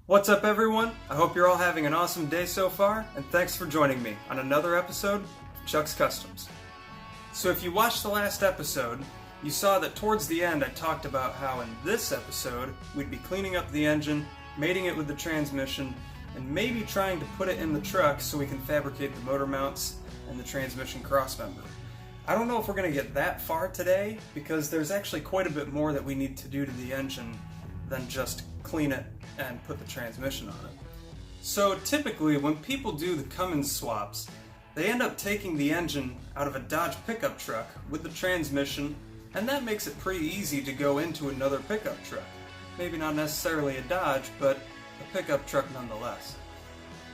What's up, everyone? I hope you're all having an awesome day so far, and thanks for joining me on another episode of Chuck's Customs. So if you watched the last episode, you saw that towards the end I talked about how in this episode we'd be cleaning up the engine, mating it with the transmission, and maybe trying to put it in the truck so we can fabricate the motor mounts and the transmission crossmember. I don't know if we're going to get that far today, because there's actually quite a bit more that we need to do to the engine than just clean it and put the transmission on it. So typically when people do the Cummins swaps, they end up taking the engine out of a Dodge pickup truck with the transmission, and that makes it pretty easy to go into another pickup truck. Maybe not necessarily a Dodge, but a pickup truck nonetheless.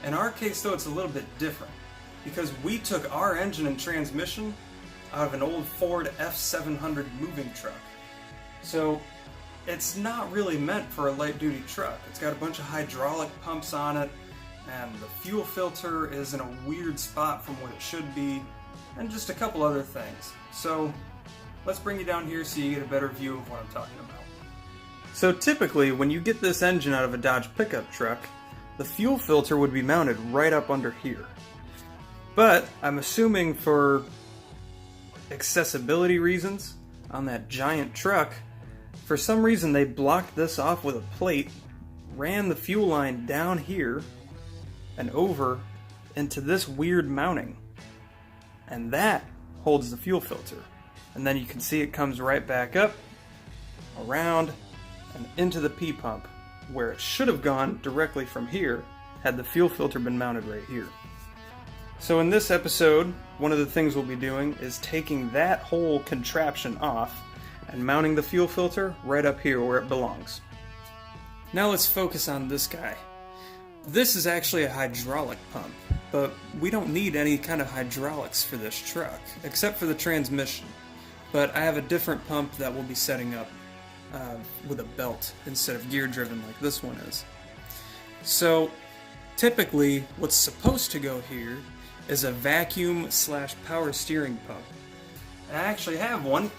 In our case though, it's a little bit different, because we took our engine and transmission out of an old Ford F700 moving truck. So it's not really meant for a light-duty truck. It's got a bunch of hydraulic pumps on it, and the fuel filter is in a weird spot from what it should be, and just a couple other things. So let's bring you down here so you get a better view of what I'm talking about. So typically, when you get this engine out of a Dodge pickup truck, the fuel filter would be mounted right up under here. But I'm assuming for accessibility reasons on that giant truck, for some reason they blocked this off with a plate, ran the fuel line down here and over into this weird mounting, and that holds the fuel filter. And then you can see it comes right back up, around, and into the P-pump, where it should have gone directly from here had the fuel filter been mounted right here. So in this episode, one of the things we'll be doing is taking that whole contraption off and mounting the fuel filter right up here where it belongs. Now let's focus on this guy. This is actually a hydraulic pump, but we don't need any kind of hydraulics for this truck, except for the transmission. But I have a different pump that we'll be setting up with a belt instead of gear driven like this one is. So typically what's supposed to go here is a vacuum / power steering pump. And I actually have one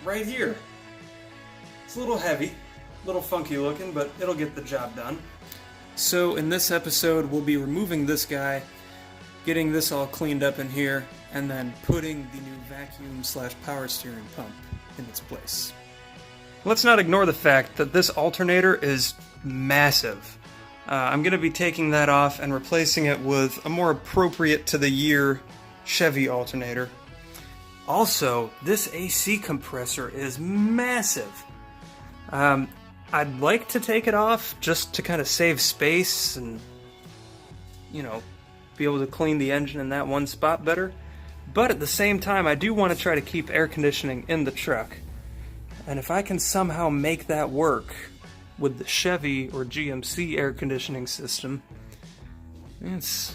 right here. It's a little heavy, a little funky looking, but it'll get the job done. So in this episode we'll be removing this guy, getting this all cleaned up in here, and then putting the new vacuum / power steering pump in its place. Let's not ignore the fact that this alternator is massive. I'm going to be taking that off and replacing it with a more appropriate to the year Chevy alternator. Also, this AC compressor is massive. I'd like to take it off just to kind of save space and, be able to clean the engine in that one spot better. But at the same time, I do want to try to keep air conditioning in the truck. And if I can somehow make that work with the Chevy or GMC air conditioning system, it's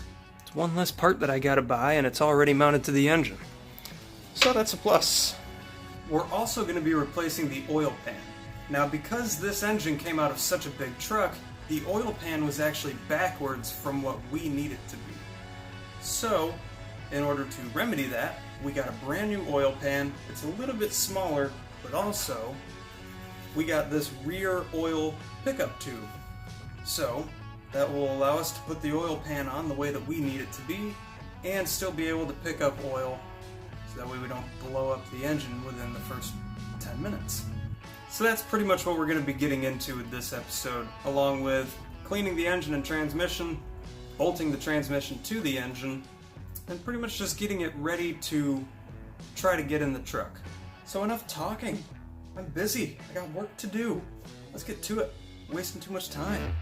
one less part that I gotta buy, and it's already mounted to the engine. So that's a plus. We're also going to be replacing the oil pan. Now, because this engine came out of such a big truck, the oil pan was actually backwards from what we need it to be. So, in order to remedy that, we got a brand new oil pan. It's a little bit smaller, but also we got this rear oil pickup tube. So that will allow us to put the oil pan on the way that we need it to be and still be able to pick up oil, so that way we don't blow up the engine within the first 10 minutes. So that's pretty much what we're going to be getting into with this episode, along with cleaning the engine and transmission, bolting the transmission to the engine, and pretty much just getting it ready to try to get in the truck. So enough talking. I'm busy. I got work to do. Let's get to it. I'm wasting too much time.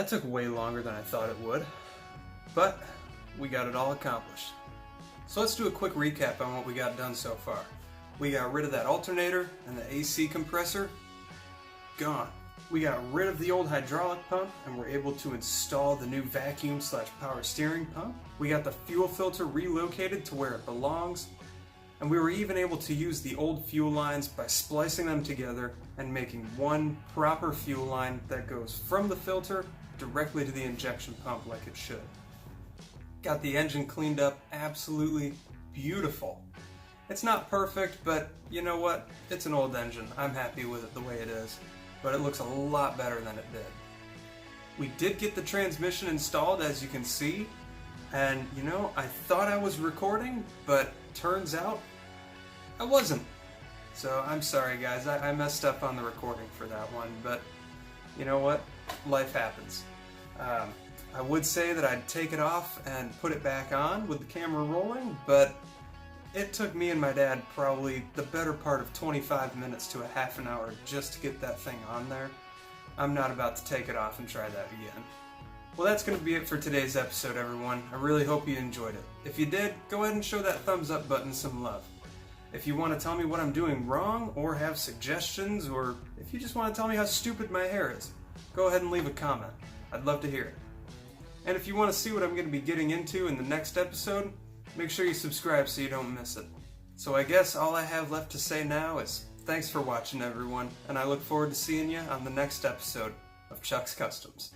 That took way longer than I thought it would, but we got it all accomplished. So let's do a quick recap on what we got done so far. We got rid of that alternator and the AC compressor. Gone. We got rid of the old hydraulic pump and were able to install the new vacuum/power steering pump. We got the fuel filter relocated to where it belongs. And we were even able to use the old fuel lines by splicing them together and making one proper fuel line that goes from the filter directly to the injection pump like it should. Got the engine cleaned up absolutely beautiful. It's not perfect, but you know what? It's an old engine. I'm happy with it the way it is, but it looks a lot better than it did. We did get the transmission installed, as you can see, and you know, I thought I was recording, but turns out I wasn't. So I'm sorry guys, I messed up on the recording for that one, but you know what? Life happens. I would say that I'd take it off and put it back on with the camera rolling, but it took me and my dad probably the better part of 25 minutes to a half an hour just to get that thing on there. I'm not about to take it off and try that again. Well, that's going to be it for today's episode, everyone. I really hope you enjoyed it. If you did, go ahead and show that thumbs up button some love. If you want to tell me what I'm doing wrong, or have suggestions, or if you just want to tell me how stupid my hair is, go ahead and leave a comment. I'd love to hear it. And if you want to see what I'm going to be getting into in the next episode, make sure you subscribe so you don't miss it. So I guess all I have left to say now is thanks for watching, everyone, and I look forward to seeing you on the next episode of Chuck's Customs.